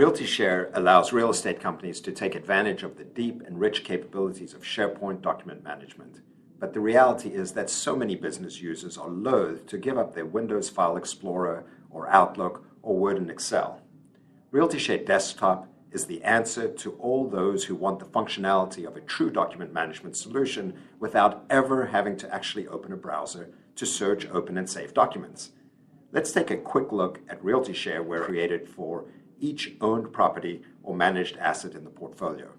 RealtyShare allows real estate companies to take advantage of the deep and rich capabilities of SharePoint document management. But the reality is that so many business users are loath to give up their Windows File Explorer or Outlook or Word and Excel. RealtyShare Desktop is the answer to all those who want the functionality of a true document management solution without ever having to actually open a browser to search, open, and save documents. Let's take a quick look at RealtyShare where created for each owned property or managed asset in the portfolio.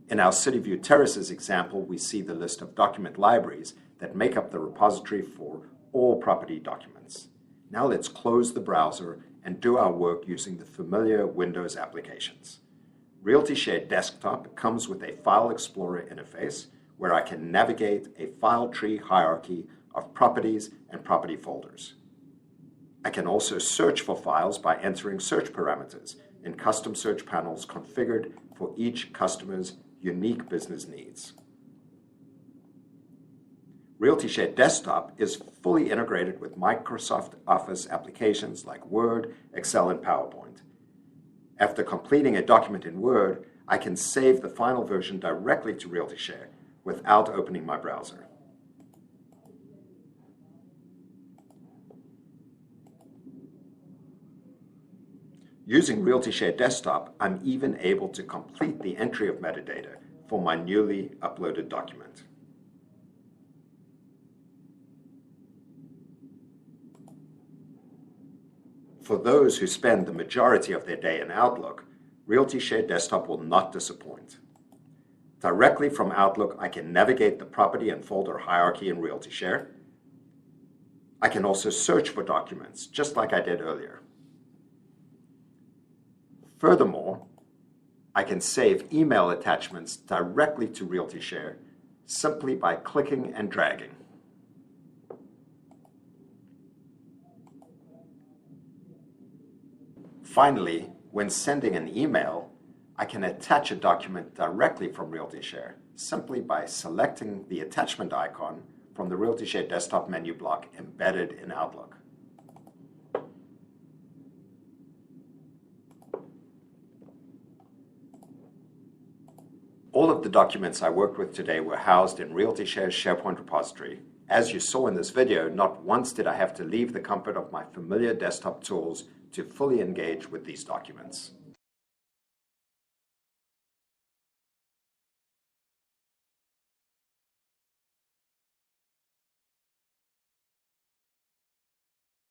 In our CityView Terraces example, we see the list of document libraries that make up the repository for all property documents. Now let's close the browser and do our work using the familiar Windows applications. RealtyShare Desktop comes with a File Explorer interface where I can navigate a file tree hierarchy of properties and property folders. I can also search for files by entering search parameters in custom search panels configured for each customer's unique business needs. RealtyShare Desktop is fully integrated with Microsoft Office applications like Word, Excel, and PowerPoint. After completing a document in Word, I can save the final version directly to RealtyShare without opening my browser. Using RealtyShare Desktop, I'm even able to complete the entry of metadata for my newly uploaded document. For those who spend the majority of their day in Outlook, RealtyShare Desktop will not disappoint. Directly from Outlook, I can navigate the property and folder hierarchy in RealtyShare. I can also search for documents, just like I did earlier. Furthermore, I can save email attachments directly to RealtyShare simply by clicking and dragging. Finally, when sending an email, I can attach a document directly from RealtyShare simply by selecting the attachment icon from the RealtyShare Desktop menu block embedded in Outlook. All of the documents I worked with today were housed in RealtyShare's SharePoint repository. As you saw in this video, not once did I have to leave the comfort of my familiar desktop tools to fully engage with these documents.